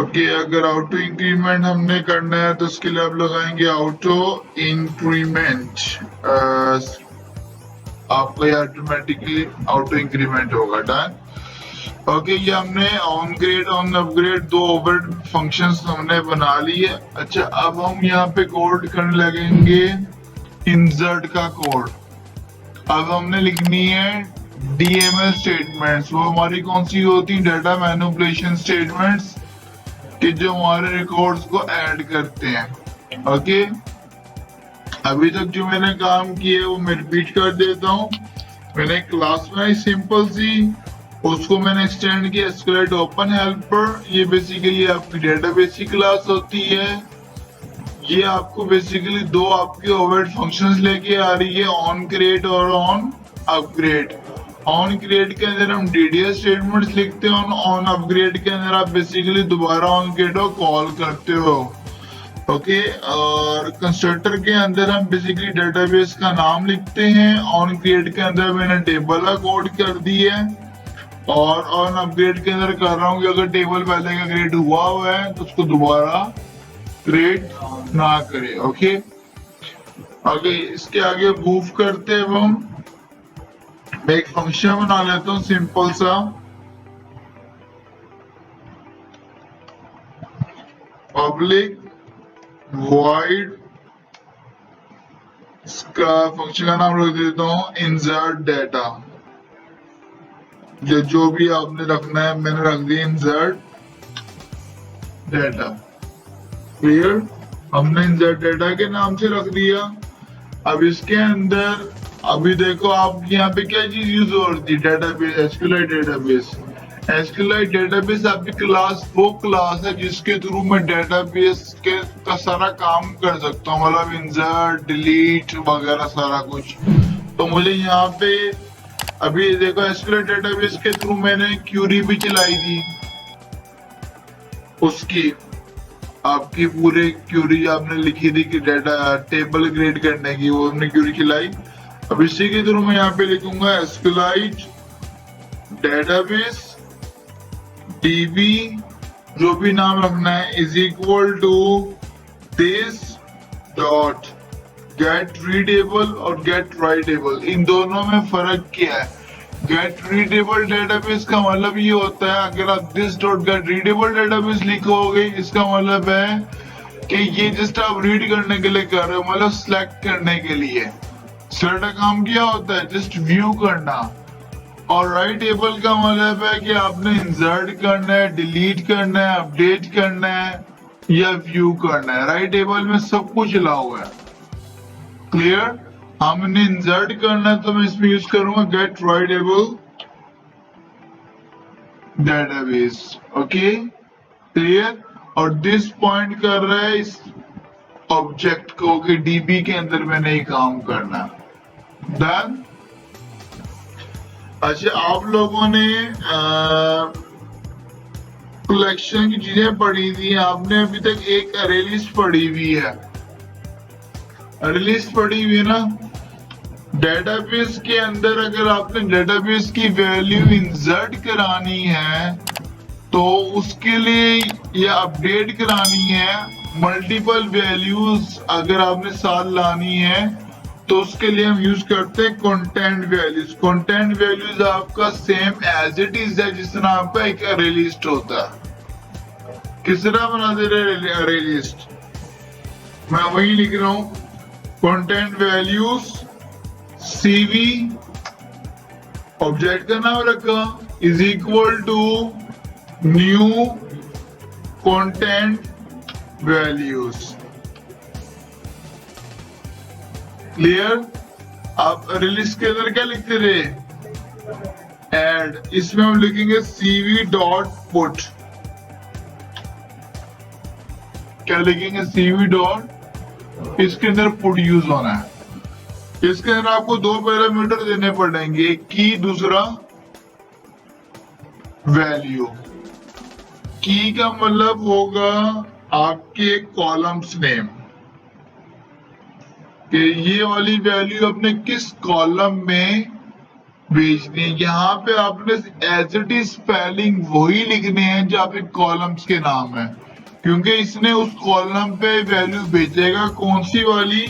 Okay, अगर auto increment हमने करना है तो उसके लिए आप लगाएंगे ऑटो इंक्रीमेंट, आपका ये ऑटोमेटिकली ऑटो इंक्रीमेंट होगा। डन। ओके, ये हमने ऑन ग्रेड ऑन अपग्रेड दो ओवर फंक्शंस हमने बना लिए। अच्छा, अब हम यहाँ पे कोड करने लगेंगे इंसर्ट का कोड। अब हमने लिखनी है डीएमएल स्टेटमेंट्स। वो हमारी कौन सी होती है? डाटा मैनिपुलेशन स्टेटमेंट्स, कि जो हमारे रिकॉर्ड्स को ऐड करते हैं। ओके, अभी तक जो मैंने काम किया है वो मैं रिपीट कर देता हूँ। मैंने क्लास बनाई सिंपल सी, उसको मैंने एक्सटेंड किया एस्केलेट ओपन हेल्पर। ये बेसिकली आपकी डेटाबेस की क्लास होती है। ये आपको बेसिकली दो आपके ओवरहेड फंक्शंस लेके आ रही है, ऑन क्रिएट और ऑन अपग्रेड। ऑन क्रिएट के अंदर हम डीडीएस स्टेटमेंट्स लिखते हैं, ऑन अपग्रेड के अंदर आप बेसिकली दोबारा ऑन क्रिएट को कॉल करते हो। ओके, और कंस्ट्रक्टर के अंदर हम बेसिकली डेटाबेस का नाम लिखते हैं। ऑन क्रिएट के अंदर मैंने टेबल का कोड कर दी है, और ऑन अपग्रेड के अंदर कर रहा हूँ कि अगर टेबल पहले का क्रिएट हुआ है तो उसको दोबारा क्रिएट ना करे। ओके, आगे इसके आगे मूव करते हैं हम। मैं एक फंक्शन बना लेता हूँ सिंपल सा, पब्लिक वॉइड, इसका फंक्शन का नाम रख देता हूँ इंसर्ट डाटा। जो भी आपने रखना है मैंने रख दिया इंसर्ट डाटा। क्लियर, हमने इंसर्ट डाटा के नाम से रख दिया। अब इसके अंदर अभी देखो आप यहाँ पे क्या चीज यूज हो रही है? Database, SQL database. SQL database आपकी क्लास वो क्लास है जिसके थ्रू मैं डेटाबेस के का सारा काम कर सकता हूँ, मतलब इंसर्ट डिलीट वगैरह सारा कुछ। तो मुझे यहाँ पे अभी देखो एसक्यूएल डेटाबेस के थ्रू मैंने क्यूरी भी चलाई थी, उसकी आपकी पूरे क्यूरी आपने लिखी थी कि डाटा टेबल क्रिएट करने की, वो हमने क्यूरी चलाई। अब इसी के थ्रू मैं यहाँ पे लिखूंगा एसक्यूएल डेटाबेस डीबी, जो भी नाम रखना है, is equal to this dot get readable और गेट राइटेबल। इन दोनों में फर्क क्या है? गेट रीडेबल डेटाबेस का मतलब ये होता है, अगर आप this dot get readable database लिखोगे इसका मतलब है कि ये जस्ट आप रीड करने के लिए कर रहे हो, मतलब सिलेक्ट करने के लिए। सेलेक्ट का काम क्या होता है? जस्ट व्यू करना। और राइटेबल का मतलब है कि आपने इंसर्ट करना है, डिलीट करना है, अपडेट करना है या व्यू करना है। राइटेबल में सब कुछ चला हुआ है। क्लियर, हमने इंसर्ट करना है तो मैं इसमें यूज करूंगा get writable database. Okay, clear. और दिस पॉइंट कर रहा है इस ऑब्जेक्ट को कि डीबी के अंदर मैंने ही काम करना। डन। अच्छा, आप लोगों ने कलेक्शन की चीजें पढ़ी थी, आपने अभी तक एक अरे लिस्ट पढ़ी हुई है। अरे लिस्ट पढ़ी हुई है ना? डेटाबेस के अंदर अगर आपने डेटाबेस की वैल्यू इंसर्ट करानी है तो उसके लिए या अपडेट करानी है, मल्टीपल वैल्यूज अगर आपने साथ लानी है तो उसके लिए हम यूज करते हैं कंटेंट वैल्यूज। कंटेंट वैल्यूज आपका सेम एज इट इज है जिस तरह आपका एक अरे लिस्ट होता है। किस तरह बना दे रहे अरे लिस्ट? मैं वही लिख रहा हूं, कंटेंट वैल्यूज CV, ऑब्जेक्ट का नाम रखा, is equal to new content values. Clear. आप रिलीज के अंदर क्या लिखते थे? एड। इसमें हम लिखेंगे CV डॉट पुट। क्या लिखेंगे? CV डॉट, इसके अंदर पुट यूज होना है। इसके अंदर आपको दो पैरामीटर देने पड़ेंगे, एक की, दूसरा वैल्यू। की का मतलब होगा आपके कॉलम्स नेम, कि ये वाली वैल्यू अपने किस कॉलम में भेजनी है। यहाँ पे आपने एज इट इज स्पेलिंग वही लिखने हैं जो आपके कॉलम्स के नाम है, क्योंकि इसने उस कॉलम पे वैल्यू भेजेगा कौन सी वाली,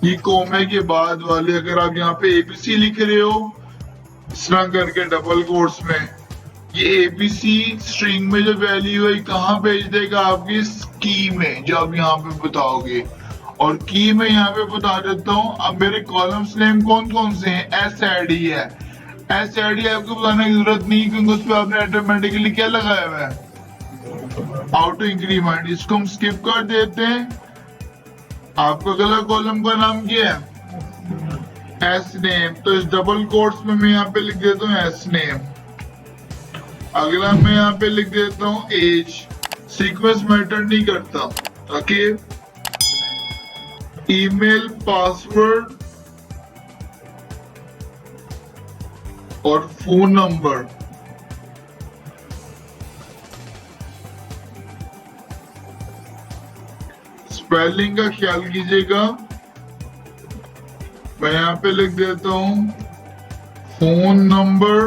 ये कोमे के बाद वाले। अगर आप यहाँ पे एबीसी लिख रहे हो इस तरह करके डबल कोट्स में, ये एबीसी स्ट्रिंग में जो वैल्यू है कहाँ भेज देगा, आपकी की में जो आप यहाँ पे बताओगे। और की में यहाँ पे बता देता हूँ। अब मेरे कॉलम्स नेम कौन कौन से हैं, एस आई डी है। एस आई डी आपको बताने की जरूरत नहीं, क्योंकि उस पर आपने ऑटोमेटिकली क्या लगाया हुआ है, ऑटो इंक्रीमेंट। इसको हम स्किप कर देते हैं। आपका अगला कॉलम का नाम क्या है, एस नेम, तो इस डबल कोट्स में मैं यहाँ पे लिख देता हूँ एस नेम। अगला मैं यहाँ पे लिख देता हूँ एज, सीक्वेंस मैटर नहीं करता। ओके, ईमेल, पासवर्ड और फोन नंबर। स्पेलिंग का ख्याल कीजिएगा। मैं यहाँ पे लिख देता हूँ फोन नंबर,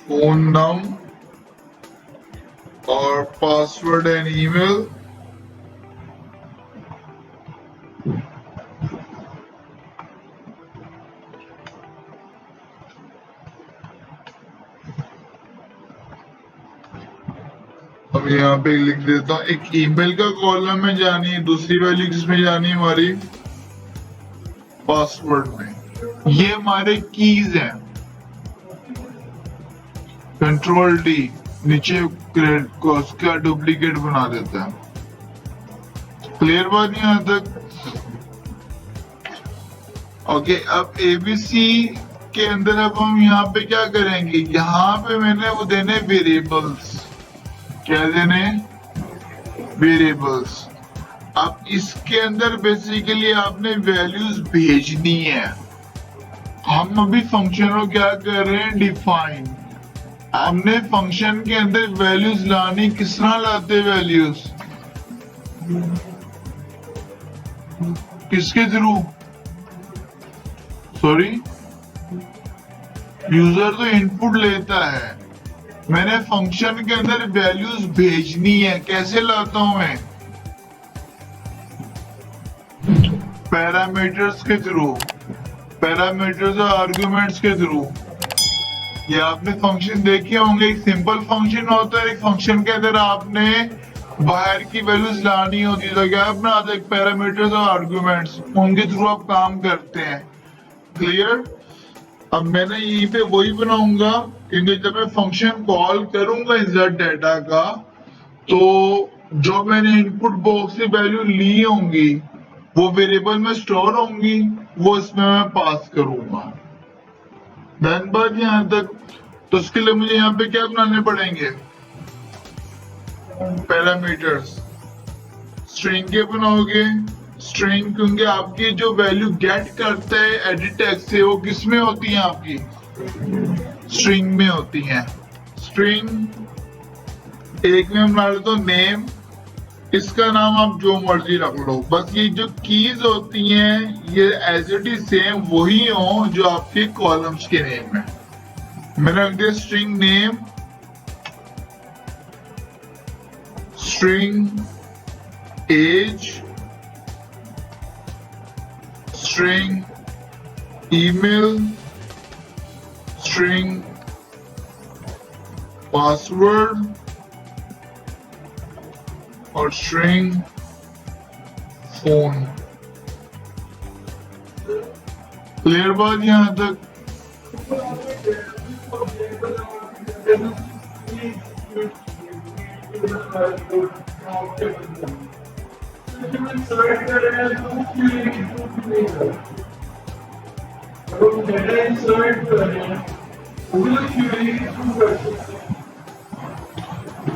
फोन नंबर और पासवर्ड एंड ईमेल। अब यहाँ पे लिख देता हूँ, एक ईमेल का कॉलम में जानी है, दूसरी वैल्यू किसमें जानी है, हमारी पासवर्ड में। ये हमारे कीज हैं। कंट्रोल डी नीचे को उसका डुप्लीकेट बना देता है। क्लियर बात यहाँ तक? ओके, अब एबीसी के अंदर अब हम यहाँ पे क्या करेंगे, यहाँ पे मैंने वो देने वेरिएबल्स। क्या देने, वेरिएबल्स। अब इसके अंदर बेसिकली आपने वैल्यूज भेजनी है। हम अभी फंक्शन को क्या कर रहे हैं, डिफाइन। हमने फंक्शन के अंदर वैल्यूज लानी, किस तरह लाते वैल्यूज, किसके थ्रू, सॉरी यूजर तो इनपुट लेता है, मैंने फंक्शन के अंदर वैल्यूज भेजनी है। कैसे लाता हूं मैं, पैरामीटर्स के थ्रू, पैरामीटर्स और आर्गुमेंट्स के थ्रू। ये आपने फंक्शन देखे होंगे, एक सिंपल फंक्शन होता है, एक फंक्शन के अंदर आपने बाहर की वैल्यूज लानी होती है, तो क्या अपना आता है पैरामीटर्स और आर्गुमेंट्स, उनके थ्रू आप काम करते हैं। क्लियर? अब मैंने यहीं पे वही बनाऊंगा, क्योंकि जब मैं फंक्शन कॉल करूंगा इंसर्ट डाटा का, तो जो मैंने इनपुट बॉक्स से वैल्यू ली होंगी वो वेरिएबल में स्टोर होंगी, वो इसमें मैं पास करूंगा। धन बात यहाँ तक। तो उसके लिए मुझे यहाँ पे क्या बनाने पड़ेंगे, पैरामीटर्स। स्ट्रिंग के बनाओगे, स्ट्रिंग, क्योंकि आपकी जो वैल्यू गेट करता है एडिट टैग से, वो किस में होती है, आपकी स्ट्रिंग में होती है। स्ट्रिंग एक में हम ला लेते हो नेम, इसका नाम आप जो मर्जी रख लो, बस ये जो कीज होती हैं ये एज इट इज सेम वही हो जो आपके कॉलम्स के नेम है। मैंने रख दिया string name, string age, string email, string password और स्ट्रिंग फोन। क्लियर बात यहां तक?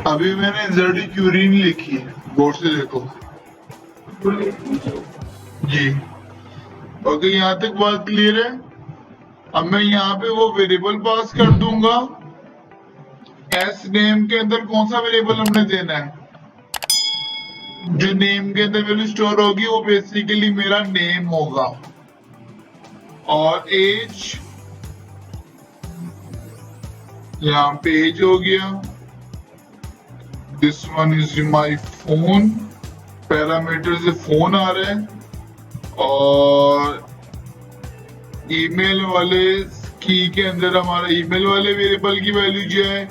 अभी मैंने इंसर्ट क्यूरी नहीं लिखी, गौर से देखो जी। ओके, यहाँ तक बात क्लियर है। अब मैं यहाँ पे वो वेरिएबल पास कर दूंगा। एस नेम के अंदर कौन सा वेरिएबल हमने देना है, जो नेम के अंदर वैल्यू स्टोर होगी वो बेसिकली मेरा नेम होगा, और एज यहाँ पे एज हो गया। This one is my phone, parameter से फोन आ रहा है, और ईमेल वाले की के अंदर हमारा ईमेल वाले वेरिएबल की वैल्यू जो है,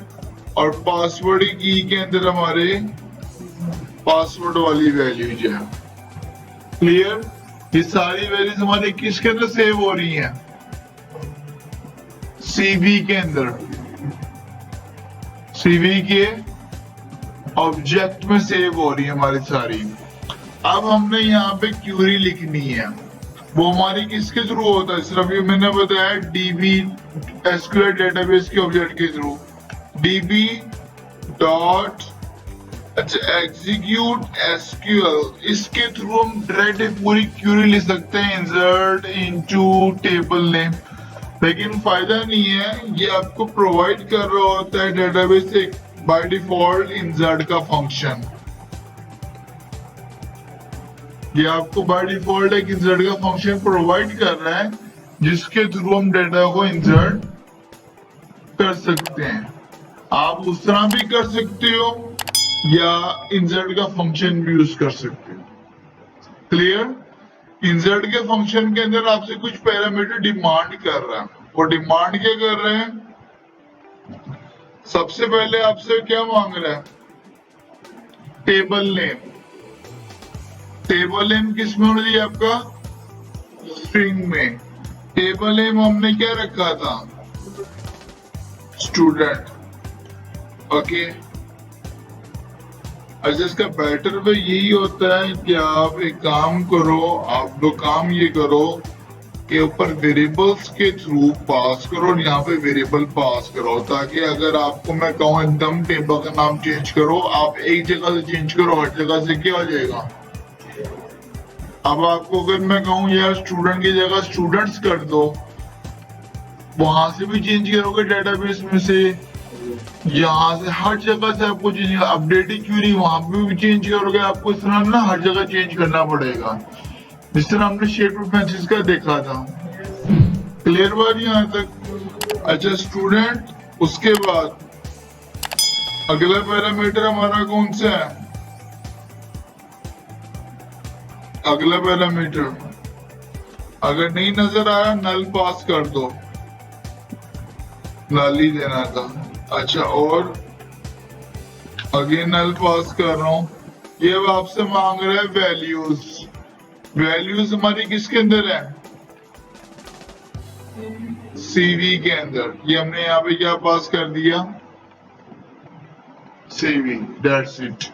और पासवर्ड की के अंदर हमारे पासवर्ड वाली वैल्यू जो है। क्लियर? ये सारी वैल्यूज हमारे किसके अंदर सेव हो रही हैं? सीवी के अंदर, सीवी के ऑब्जेक्ट में सेव हो रही है हमारी सारी। अब हमने यहाँ पे क्यूरी लिखनी है, वो हमारी किसके थ्रू होता है? सिर्फ ये मैंने बताया डीबी एसक्यूएल डेटाबेस के ऑब्जेक्ट के थ्रू, डीबी डॉट अच्छा एग्जीक्यूट एसक्यूएल, इसके थ्रू हम डायरेक्ट पूरी क्यूरी लिख सकते हैं, इंसर्ट इनटू टेबल नेम। लेकिन फायदा नहीं है, ये आपको प्रोवाइड कर रहा होता है डेटाबेस से बाय डिफॉल्ट इंसर्ट का फंक्शन। ये आपको बाय डिफॉल्ट एक इंसर्ट का फंक्शन प्रोवाइड कर रहा है, जिसके थ्रू हम डेटा को इंसर्ट कर सकते हैं। आप उस तरह भी कर सकते हो या इंसर्ट का फंक्शन भी यूज कर सकते हो। क्लियर? इंसर्ट के फंक्शन के अंदर आपसे कुछ पैरामीटर डिमांड कर रहा है, वो डिमांड क्या कर रहे हैं? सबसे पहले आपसे क्या मांग रहा है? Table name. टेबल नेम किस में होना चाहिए आपका? स्ट्रिंग में। टेबल नेम हमने क्या रखा था? स्टूडेंट। ओके, अच्छा इसका बेटर वे यही होता है कि आप एक काम करो, आप लोग काम ये करो के ऊपर वेरिएबल्स के थ्रू पास करो, यहाँ पे वेरिएबल पास करो, ताकि अगर आपको मैं कहूँ एकदम टेबल का नाम चेंज करो, आप एक जगह से चेंज करो, हर जगह से क्या हो जाएगा? अब आपको अगर मैं कहूँ यार स्टूडेंट की जगह स्टूडेंट्स कर दो, वहां से भी चेंज करोगे डेटाबेस में से, यहाँ से हर जगह से आपको चेंज, अपडेटेड क्यूरी वहां पे भी चेंज करोगे, आपको इस तरह ना हर जगह चेंज करना पड़ेगा, जिस तरह हमने शेप प्रेफरेंसेस का देखा था। क्लियर बात यहाँ तक? अच्छा स्टूडेंट, उसके बाद अगला पैरामीटर हमारा कौन सा है? अगला पैरामीटर अगर नहीं नजर आया नल पास कर दो, नल ही देना था। अच्छा, और अगेन नल पास कर रहा हूं। ये अब आपसे मांग रहा है वैल्यूज। वैल्यूज हमारी किसके अंदर है? सीवी के अंदर। ये हमने यहाँ पे क्या पास कर दिया? CV, that's it.